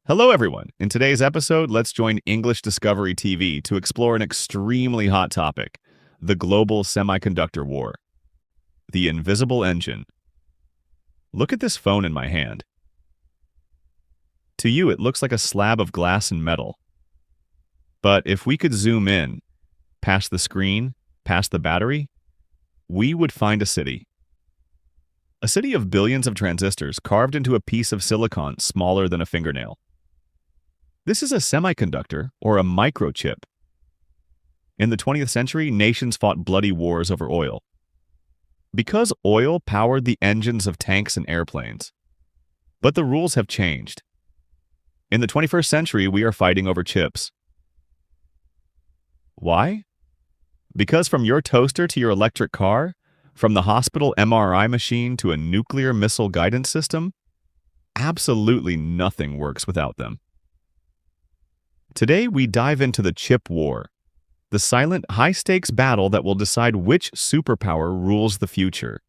Hello, everyone. In today's episode, let's join English Discovery TV to explore an extremely hot topic, the global semiconductor war. The invisible engine. Look at this phone in my hand. To you, it looks like a slab of glass and metal. But if we could zoom in, past the screen, past the battery, we would find a city. A city of billions of transistors carved into a piece of silicon smaller than a fingernail. This is a semiconductor, or a microchip. In the 20th century, nations fought bloody wars over oil. Because oil powered the engines of tanks and airplanes. But the rules have changed. In the 21st century, we are fighting over chips. Why? Because from your toaster to your electric car, from the hospital MRI machine to a nuclear missile guidance system, absolutely nothing works without them. Today, we dive into the chip war, the silent, high-stakes battle that will decide which superpower rules the future.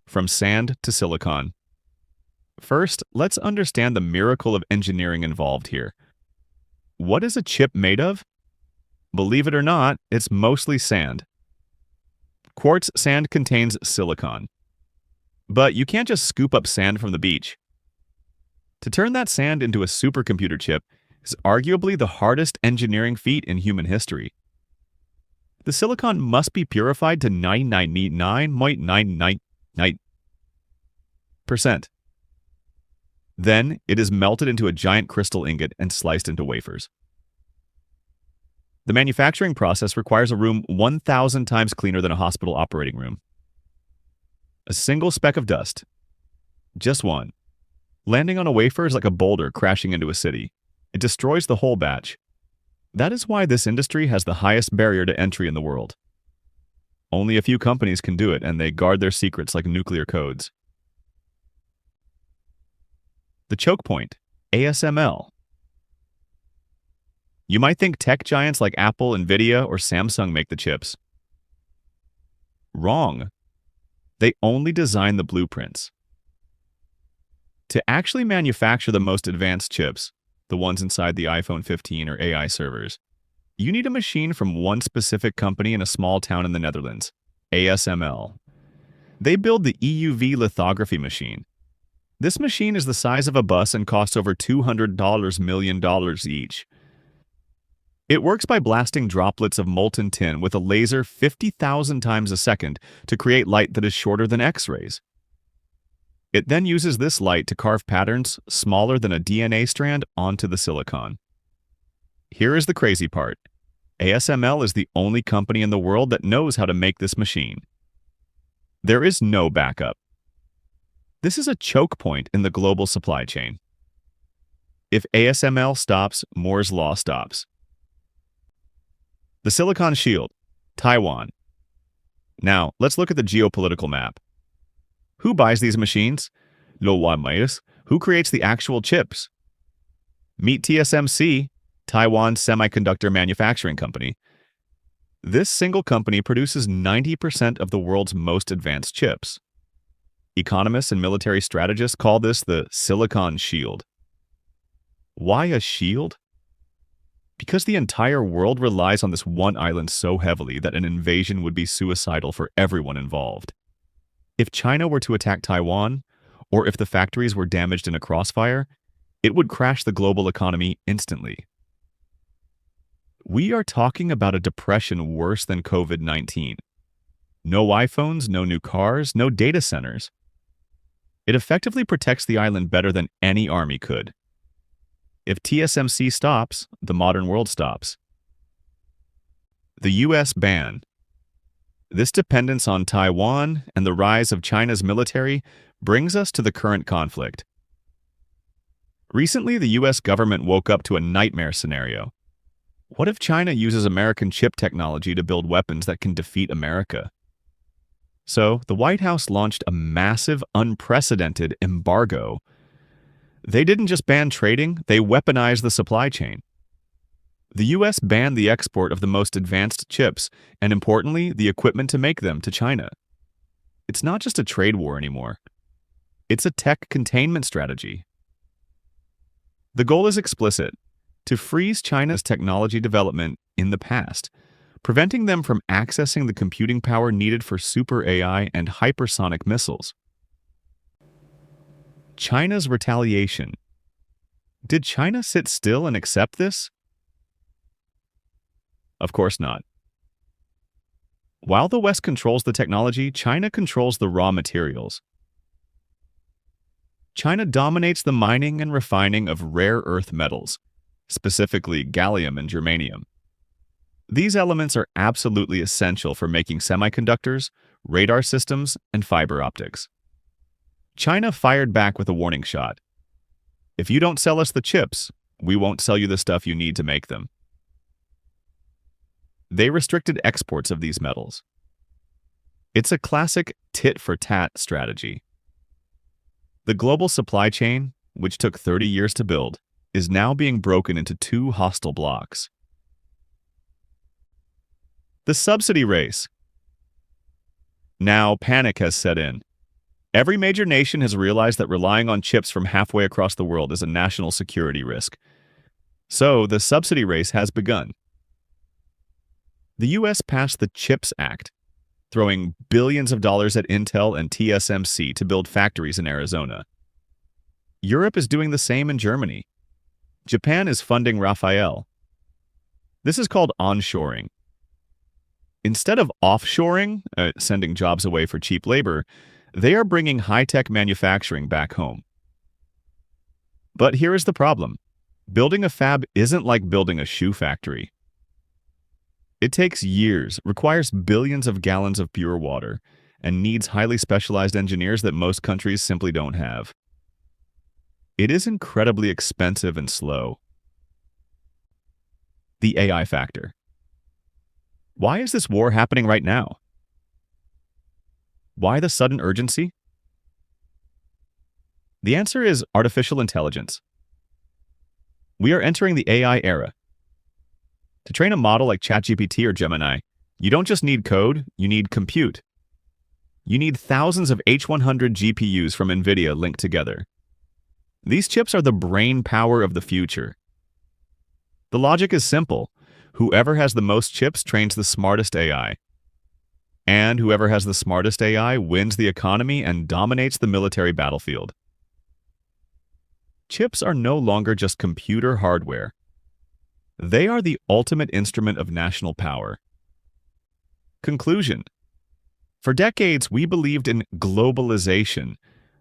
From sand to silicon. First, let's understand the miracle of engineering involved here. What is a chip made of? Believe it or not, it's mostly sand. Quartz sand contains silicon. But you can't just scoop up sand from the beach. To turn that sand into a supercomputer chip is arguably the hardest engineering feat in human history. The silicon must be purified to 99.999%. Then, it is melted into a giant crystal ingot and sliced into wafers. The manufacturing process requires a room 1,000 times cleaner than a hospital operating room. A single speck of dust, just one, landing on a wafer is like a boulder crashing into a city. It destroys the whole batch. That is why this industry has the highest barrier to entry in the world. Only a few companies can do it, and they guard their secrets like nuclear codes. The choke point, ASML. You might think tech giants like Apple, Nvidia, or Samsung make the chips. Wrong. They only design the blueprints. To actually manufacture the most advanced chips, the ones inside the iPhone 15 or AI servers, you need a machine from one specific company in a small town in the Netherlands, ASML. They build the EUV lithography machine. This machine is the size of a bus and costs over $200 million each. It works by blasting droplets of molten tin with a laser 50,000 times a second to create light that is shorter than X-rays. It then uses this light to carve patterns smaller than a DNA strand onto the silicon. Here is the crazy part. ASML is the only company in the world that knows how to make this machine. There is no backup. This is a choke point in the global supply chain. If ASML stops, Moore's law stops. The Silicon Shield, Taiwan. Now, let's look at the geopolitical map. Who buys these machines? Who creates the actual chips? Meet TSMC, Taiwan's semiconductor manufacturing company. This single company produces 90% of the world's most advanced chips. Economists and military strategists call this the Silicon Shield. Why a shield? Because the entire world relies on this one island so heavily that an invasion would be suicidal for everyone involved. If China were to attack Taiwan, or if the factories were damaged in a crossfire, it would crash the global economy instantly. We are talking about a depression worse than COVID-19. No iPhones, no new cars, no data centers. It effectively protects the island better than any army could. If TSMC stops, the modern world stops. The US ban. This dependence on Taiwan and the rise of China's military brings us to the current conflict. Recently, the US government woke up to a nightmare scenario. What if China uses American chip technology to build weapons that can defeat America? So, the White House launched a massive, unprecedented embargo. They didn't just ban trading, they weaponized the supply chain. The US banned the export of the most advanced chips, and importantly, the equipment to make them to China. It's not just a trade war anymore. It's a tech containment strategy. The goal is explicit: to freeze China's technology development in the past, preventing them from accessing the computing power needed for super AI and hypersonic missiles. China's retaliation. Did China sit still and accept this? Of course not. While the West controls the technology, China controls the raw materials. China dominates the mining and refining of rare earth metals, specifically gallium and germanium. These elements are absolutely essential for making semiconductors, radar systems, and fiber optics. China fired back with a warning shot. If you don't sell us the chips, we won't sell you the stuff you need to make them. They restricted exports of these metals. It's a classic tit-for-tat strategy. The global supply chain, which took 30 years to build, is now being broken into two hostile blocks. The subsidy race. Now panic has set in. Every major nation has realized that relying on chips from halfway across the world is a national security risk. So the subsidy race has begun. The U.S. passed the CHIPS Act, throwing billions of dollars at Intel and TSMC to build factories in Arizona. Europe is doing the same in Germany. Japan is funding Rafael. This is called onshoring. Instead of offshoring, sending jobs away for cheap labor, they are bringing high-tech manufacturing back home. But here is the problem. Building a fab isn't like building a shoe factory. It takes years, requires billions of gallons of pure water, and needs highly specialized engineers that most countries simply don't have. It is incredibly expensive and slow. The AI factor. Why is this war happening right now? Why the sudden urgency? The answer is artificial intelligence. We are entering the AI era. To train a model like ChatGPT or Gemini, you don't just need code, you need compute. You need thousands of H100 GPUs from NVIDIA linked together. These chips are the brain power of the future. The logic is simple. Whoever has the most chips trains the smartest AI. And whoever has the smartest AI wins the economy and dominates the military battlefield. Chips are no longer just computer hardware. They are the ultimate instrument of national power. Conclusion. For decades, we believed in globalization,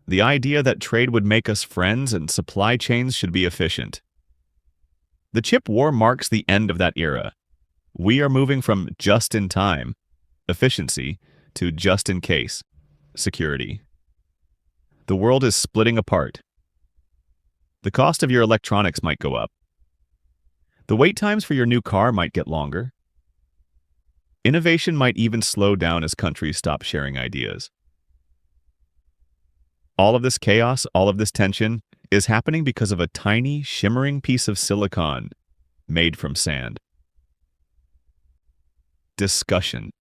the idea that trade would make us friends and supply chains should be efficient. The chip war marks the end of that era. We are moving from just-in-time, efficiency, to just-in-case, security. The world is splitting apart. The cost of your electronics might go up. The wait times for your new car might get longer. Innovation might even slow down as countries stop sharing ideas. All of this chaos, all of this tension, is happening because of a tiny, shimmering piece of silicon made from sand. Discussion.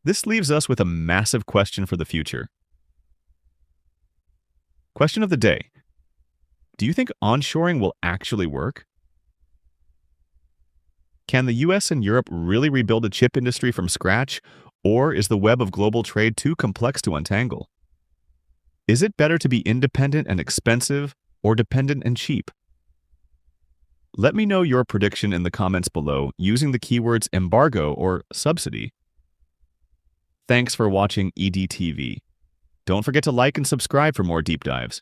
This leaves us with a massive question for the future. Question of the day. Do you think onshoring will actually work? Can the US and Europe really rebuild a chip industry from scratch, or is the web of global trade too complex to untangle? Is it better to be independent and expensive, or dependent and cheap? Let me know your prediction in the comments below using the keywords embargo or subsidy. Thanks for watching EDTV. Don't forget to like and subscribe for more deep dives.